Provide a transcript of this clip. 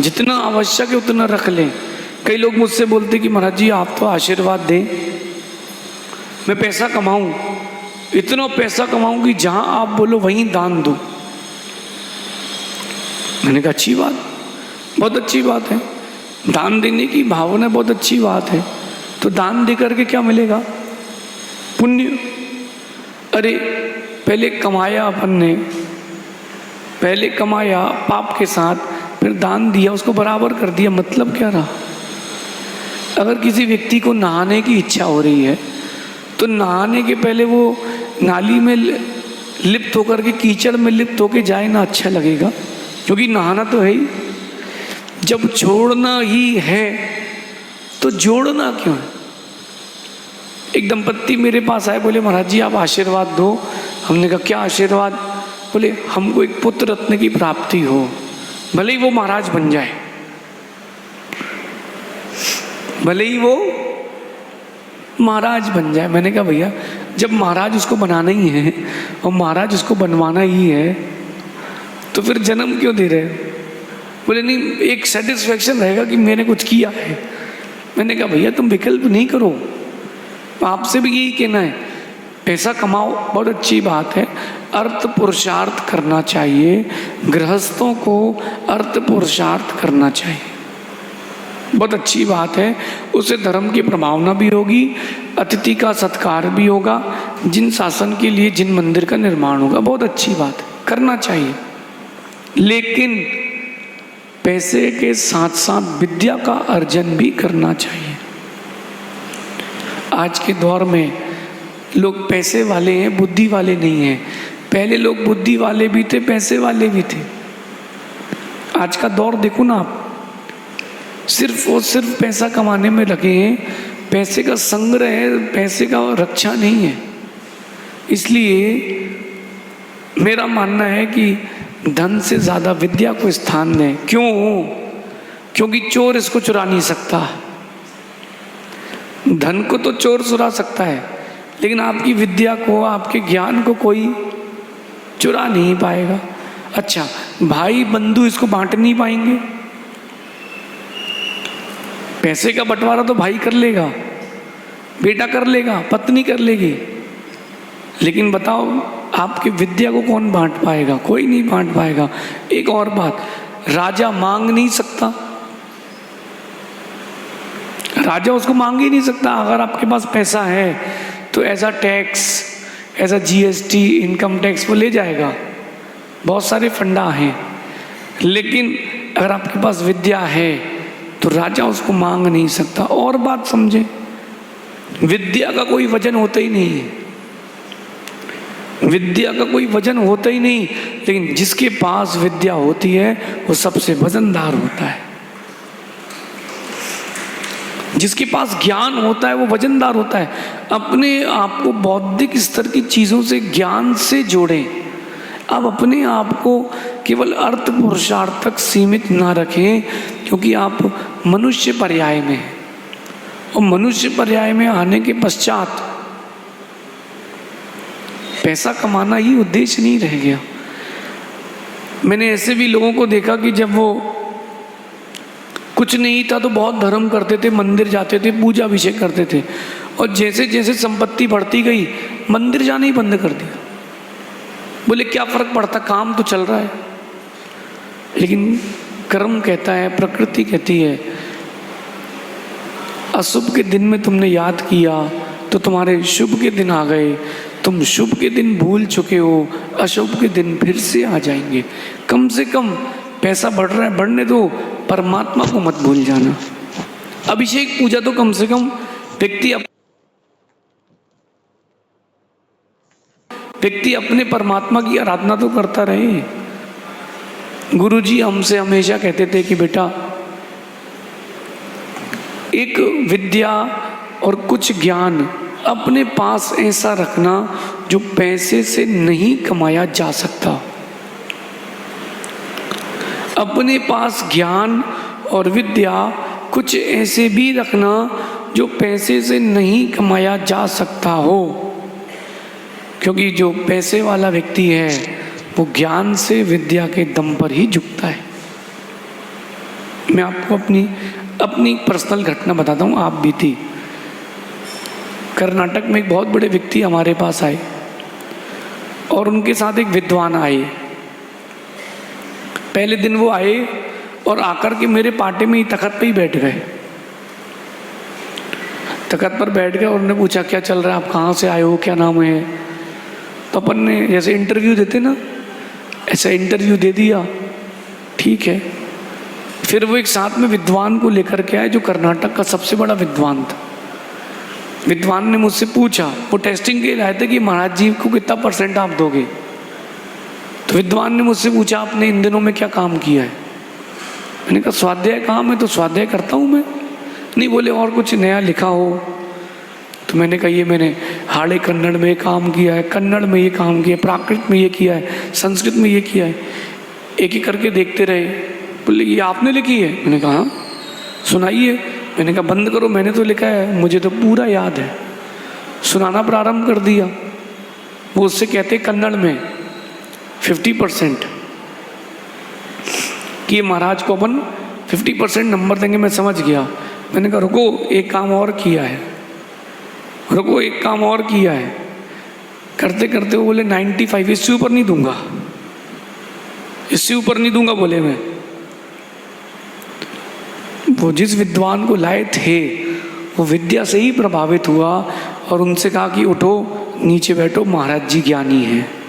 जितना आवश्यक है उतना रख लें। कई लोग मुझसे बोलते कि महाराज जी आप तो आशीर्वाद दें, मैं पैसा कमाऊं, इतना पैसा कमाऊं कि जहां आप बोलो वहीं दान दूं। मैंने कहा अच्छी बात, बहुत अच्छी बात है, दान देने की भावना बहुत अच्छी बात है। तो दान दे करके क्या मिलेगा? पुण्य। अरे पहले कमाया अपन ने, पहले कमाया पाप के साथ, फिर दान दिया, उसको बराबर कर दिया, मतलब क्या रहा? अगर किसी व्यक्ति को नहाने की इच्छा हो रही है तो नहाने के पहले वो नाली में लिप्त होकर के, कीचड़ में लिप्त होकर जाए ना, अच्छा लगेगा? क्योंकि नहाना तो है ही। जब छोड़ना ही है तो जोड़ना क्यों है? एक दंपत्ति मेरे पास आए, बोले महाराज जी आप आशीर्वाद दो। हमने कहा क्या आशीर्वाद? बोले हमको एक पुत्र रत्न की प्राप्ति हो, भले ही वो महाराज बन जाए, भले ही वो महाराज बन जाए। मैंने कहा भैया जब महाराज उसको बनाना ही है और महाराज उसको बनवाना ही है तो फिर जन्म क्यों दे रहे हो? बोले नहीं, एक सेटिस्फेक्शन रहेगा कि मैंने कुछ किया है। मैंने कहा भैया तुम विकल्प नहीं करो, आपसे भी यही कहना है, पैसा कमाओ बहुत अच्छी बात है, अर्थ पुरुषार्थ करना चाहिए, गृहस्थों को अर्थ पुरुषार्थ करना चाहिए, बहुत अच्छी बात है। उससे धर्म की प्रभावना भी होगी, अतिथि का सत्कार भी होगा, जिन शासन के लिए जिन मंदिर का निर्माण होगा, बहुत अच्छी बात है, करना चाहिए। लेकिन पैसे के साथ साथ विद्या का अर्जन भी करना चाहिए। आज के दौर में लोग पैसे वाले हैं, बुद्धि वाले नहीं हैं। पहले लोग बुद्धि वाले भी थे, पैसे वाले भी थे। आज का दौर देखो ना आप, सिर्फ और सिर्फ पैसा कमाने में लगे हैं, पैसे का संग्रह है, पैसे का रक्षा नहीं है। इसलिए मेरा मानना है कि धन से ज़्यादा विद्या को स्थान दें। क्यों? क्योंकि चोर इसको चुरा नहीं सकता। धन को तो चोर चुरा सकता है, लेकिन आपकी विद्या को, आपके ज्ञान को कोई चुरा नहीं पाएगा। अच्छा, भाई बंधु इसको बांट नहीं पाएंगे। पैसे का बंटवारा तो भाई कर लेगा, बेटा कर लेगा, पत्नी कर लेगी, लेकिन बताओ आपकी विद्या को कौन बांट पाएगा? कोई नहीं बांट पाएगा। एक और बात, राजा मांग नहीं सकता, राजा उसको मांग ही नहीं सकता। अगर आपके पास पैसा है तो ऐसा टैक्स, ऐसा GST, इनकम टैक्स वो ले जाएगा, बहुत सारे फंडा हैं। लेकिन अगर आपके पास विद्या है तो राजा उसको मांग नहीं सकता। और बात समझे, विद्या का कोई वजन होता ही नहीं है, विद्या का कोई वजन होता ही नहीं, लेकिन जिसके पास विद्या होती है वो सबसे वजनदार होता है। जिसके पास ज्ञान होता है वो वजनदार होता है। अपने आप को बौद्धिक स्तर की चीज़ों से, ज्ञान से जोड़ें। आप अपने आप को केवल अर्थ पुरुषार्थ तक सीमित ना रखें, क्योंकि आप मनुष्य पर्याय में हैं, और मनुष्य पर्याय में आने के पश्चात पैसा कमाना ही उद्देश्य नहीं रह गया। मैंने ऐसे भी लोगों को देखा कि जब वो कुछ नहीं था तो बहुत धर्म करते थे, मंदिर जाते थे, पूजा अभिषेक करते थे, और जैसे जैसे संपत्ति बढ़ती गई मंदिर जाना ही बंद कर दिया। बोले क्या फर्क पड़ता, काम तो चल रहा है। लेकिन कर्म कहता है, प्रकृति कहती है, अशुभ के दिन में तुमने याद किया तो तुम्हारे शुभ के दिन आ गए, तुम शुभ के दिन भूल चुके हो, अशुभ के दिन फिर से आ जाएंगे। कम से कम पैसा बढ़ रहा है, बढ़ने दो, परमात्मा को मत भूल जाना। अभिषेक पूजा तो कम से कम व्यक्ति अपने परमात्मा की आराधना तो करता रहे। गुरुजी हमसे हमेशा कहते थे कि बेटा, एक विद्या और कुछ ज्ञान अपने पास ऐसा रखना जो पैसे से नहीं कमाया जा सकता। अपने पास ज्ञान और विद्या कुछ ऐसे भी रखना जो पैसे से नहीं कमाया जा सकता हो, क्योंकि जो पैसे वाला व्यक्ति है वो ज्ञान से, विद्या के दम पर ही झुकता है। मैं आपको अपनी पर्सनल घटना बताता हूँ, आप भी थी। कर्नाटक में एक बहुत बड़े व्यक्ति हमारे पास आए और उनके साथ एक विद्वान आए। पहले दिन वो आए और आकर के मेरे पाटे में ही तखत पे ही बैठ गए। तखत पर बैठ गए और उन्होंने पूछा क्या चल रहा है, आप कहाँ से आए हो, क्या नाम है। तो अपन ने जैसे इंटरव्यू देते ना, ऐसा इंटरव्यू दे दिया, ठीक है। फिर वो एक साथ में विद्वान को लेकर के आए जो कर्नाटक का सबसे बड़ा विद्वान था। विद्वान ने मुझसे पूछा, वो टेस्टिंग के लिए आए थे कि महाराज जी को कितना % आप दोगे। तो विद्वान ने मुझसे पूछा आपने इन दिनों में क्या काम किया है। मैंने कहा स्वाध्याय काम है तो स्वाध्याय करता हूँ मैं। नहीं, बोले और कुछ नया लिखा हो। तो मैंने कहा ये मैंने हाड़े कन्नड़ में काम किया है, कन्नड़ में ये काम किया है, प्राकृत में ये किया है, संस्कृत में ये किया है। एक एक करके देखते रहे। बोले ये आपने लिखी है। मैंने कहा हाँ, सुनाइए। मैंने कहा बंद करो, मैंने तो लिखा है, मुझे तो पूरा याद है। सुनाना प्रारंभ कर दिया। वो उससे कहते कन्नड़ में 50% कि महाराज को अपन 50% नंबर देंगे। मैं समझ गया। मैंने कहा रुको, एक काम और किया है, रुको एक काम और किया है। करते करते वो बोले 95, इससे ऊपर नहीं दूंगा, इससे ऊपर नहीं दूंगा बोले मैं। वो जिस विद्वान को लाए थे वो विद्या से ही प्रभावित हुआ और उनसे कहा कि उठो नीचे बैठो, महाराज जी ज्ञानी हैं।